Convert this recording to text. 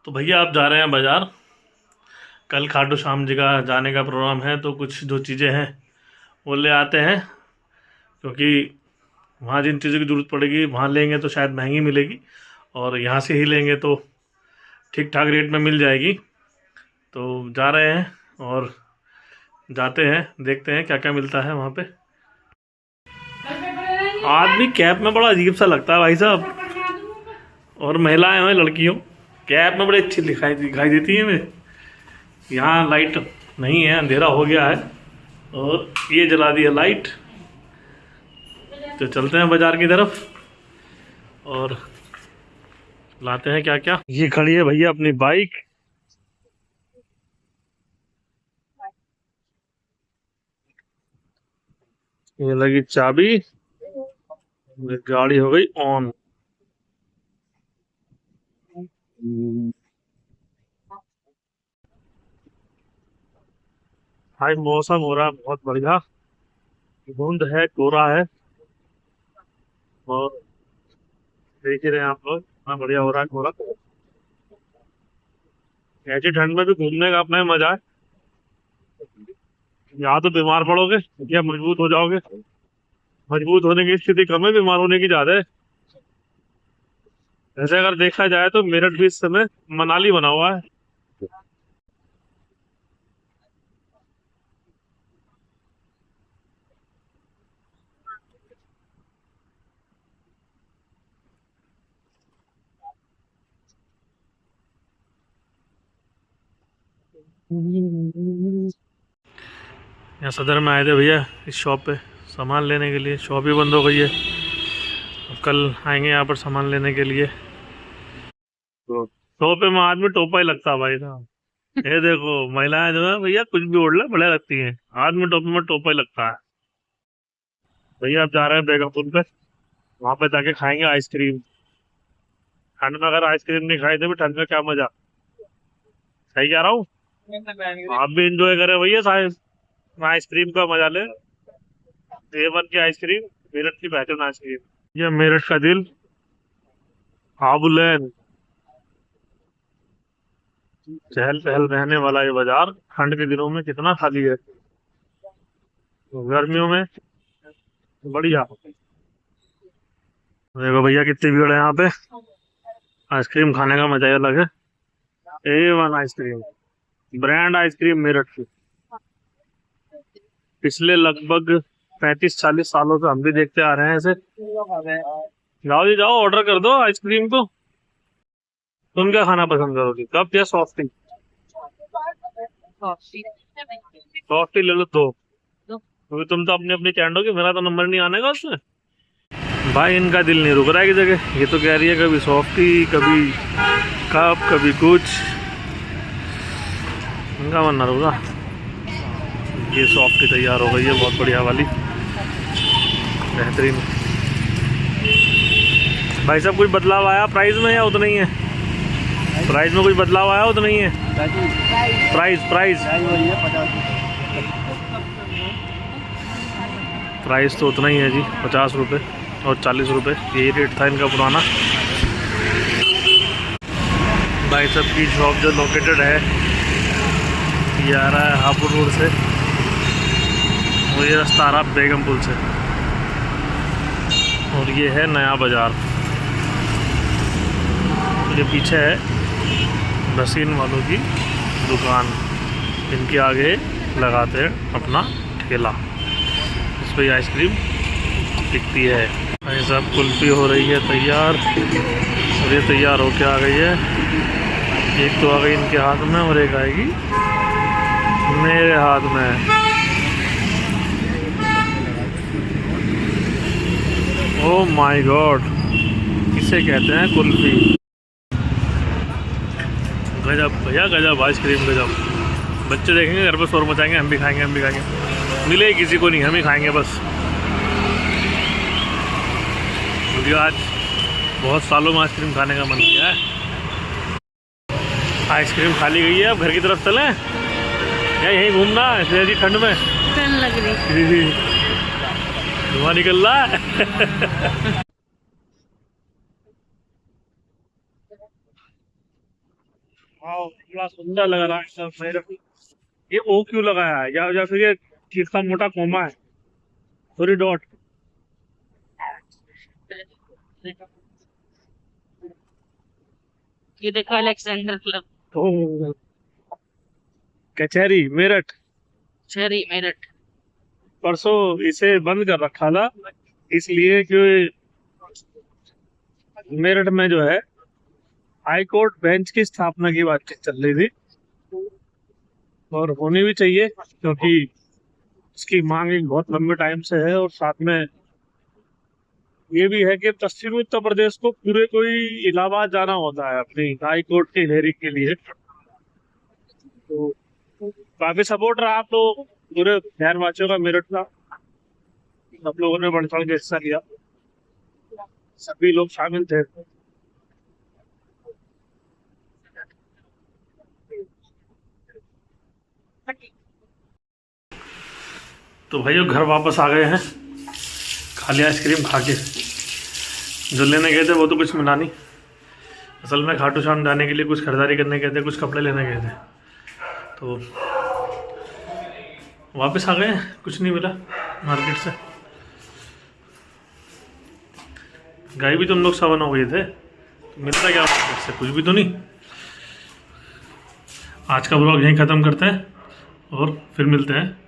तो भैया आप जा रहे हैं बाज़ार। कल खाटू श्याम जी का जाने का प्रोग्राम है, तो कुछ जो चीज़ें हैं वो ले आते हैं, क्योंकि वहाँ जिन चीज़ों की ज़रूरत पड़ेगी वहाँ लेंगे तो शायद महंगी मिलेगी, और यहाँ से ही लेंगे तो ठीक ठाक रेट में मिल जाएगी। तो जा रहे हैं और जाते हैं, देखते हैं क्या क्या मिलता है वहाँ पे। आदमी कैप में बड़ा अजीब सा लगता है भाई साहब, और महिलाएं हैं, लड़कियों कैप में बड़ी अच्छी दिखाई दिखाई देती है हमें। यहाँ लाइट नहीं है, अंधेरा हो गया है, और ये जला दी है लाइट। तो चलते हैं बाजार की तरफ और लाते हैं क्या क्या। ये खड़ी है भैया अपनी बाइक। ये लगी चाबी, गाड़ी हो गई ऑन। भाई मौसम हो रहा है बहुत बढ़िया, धुंध है, कोहरा है, और देख ही रहे हैं आप लोग कितना बढ़िया हो रहा है कोहरा। ऐसी ठंड में भी घूमने का अपना ही मजा है। यहाँ तो बीमार पड़ोगे या मजबूत हो जाओगे। मजबूत होने की स्थिति कम है, बीमार होने की ज्यादा है। वैसे अगर देखा जाए तो मेरठ भी इस समय मनाली बना हुआ है। यहाँ सदर में आए थे भैया इस शॉप पे सामान लेने के लिए। शॉप ही बंद हो गई है, अब कल आएंगे यहाँ पर सामान लेने के लिए। तो शॉप में आदमी टोपा ही लगता है भाई साहब। ये देखो महिलाएं जो है भैया कुछ भी ओढ़ ले बढ़िया लगती है, आदमी टोपे में टोपा ही लगता है। भैया आप जा रहे हैं बेगमपुर पे, वहां पे जाके खाएंगे आइसक्रीम। ठंड में अगर आइसक्रीम नहीं खाई तो भी ठंड में क्या मजा। सही कह रहा हूँ, आप भी इंजॉय करें भैया साइज आइसक्रीम का मजा ले। A1 की आइसक्रीम, मेरठ की बेहतरीन आइसक्रीम। ये मेरठ का दिल आबूलेन, चहल पहल रहने वाला ये बाजार ठंड के दिनों में कितना खाली है, तो गर्मियों में बढ़िया। देखो भैया कितनी भीड़ है यहाँ पे, आइसक्रीम खाने का मजा ही अलग है। A1 ice cream, brand ice cream Meerut की। पिछले लगभग 35-40 सालों से हम भी देखते आ रहे हैं ऐसे। जाओ जी जाओ, ऑर्डर कर दो आइसक्रीम को। तुम क्या खाना पसंद करोगी, कप या सॉफ्टी? सॉफ्टी ले लो दो, क्योंकि तुम तो अपनी अपनी कैंडो की, मेरा तो नंबर नहीं आने का उसमें। भाई इनका दिल नहीं रुक रहा है की जगह, ये तो कह रही है कभी सॉफ्टी, कभी कप, कभी कुछ। इनका मन ना रुका। ये सॉफ्टी तैयार हो गई है, बहुत बढ़िया वाली, बेहतरीन। भाई साहब कुछ बदलाव आया प्राइस में या उतना ही है? प्राइस में कुछ बदलाव आया उतना ही है? प्राइस प्राइस प्राइस तो उतना ही है जी, 50 रुपये और 40 रुपये, यही रेट था इनका पुराना। भाई साहब की शॉप जो लोकेटेड है, ये आ रहा है हापुड़ रोड से, और ये रास्ता आ रहा बेगमपुर से, और ये है नया बाज़ार। ये पीछे है मशीन वालों की दुकान, इनके आगे लगाते हैं अपना ठेला, इस पर आइसक्रीम बिकती है। भाई साहब कुल्फी हो रही है तैयार, और ये तैयार होके आ गई है। एक तो आ गई इनके हाथ में और एक आएगी मेरे हाथ में। ओह माय गॉड, इसे कहते हैं कुल्फी। गजब भैया गजब, आइसक्रीम गजब। बच्चे देखेंगे घर पर शोर मचाएंगे, हम भी खाएंगे हम भी खाएंगे। मिले किसी को नहीं, हम ही खाएंगे बस। मुझे आज बहुत सालों में आइसक्रीम खाने का मन किया है। आइसक्रीम खा ली गई है, अब घर की तरफ चलें या यहीं घूमना है ऐसी ठंड में? ठंड लग रही, धुआं निकल रहा है। हाँ बड़ा सुंदर लग रहा है एकदम मेरे को। ये ओ क्यों लगाया है, या फिर ये कितना मोटा कोमा है, थोड़ी डॉट। ये देखो अलेक्जेंडर क्लब। ओ, कचहरी मेरठ। शहरी मेरठ। परसों इसे बंद कर रखा था, इसलिए कि मेरठ में जो है हाई कोर्ट बेंच की स्थापना की बातचीत चल रही थी, और होनी भी चाहिए क्योंकि इसकी मांग एक बहुत लंबे टाइम से है। और साथ में ये भी है कि पश्चिमी उत्तर प्रदेश को पूरे कोई इलाहाबाद जाना होता है अपनी हाई कोर्ट की हेयरिंग के लिए। तो काफी सपोर्ट रहा तो पूरे बिहारवासियों का, मेरठ का। सब लोगों ने बढ़ चढ़ के हिस्सा लिया, सभी लोग शामिल थे। तो भाई घर वापस आ गए हैं, खाली आइसक्रीम खा के। जो लेने गए थे वो तो कुछ मिला नहीं। असल में खाटू श्याम जाने के लिए कुछ खरीदारी करने गए थे, कुछ कपड़े लेने गए थे, तो वापस आ गए हैं, कुछ नहीं मिला मार्केट से। गाय भी तुम लोग 7 हो गए थे, तो मिलता क्या मार्केट से, कुछ भी तो नहीं। आज का ब्लॉग यहीं ख़त्म करते हैं और फिर मिलते हैं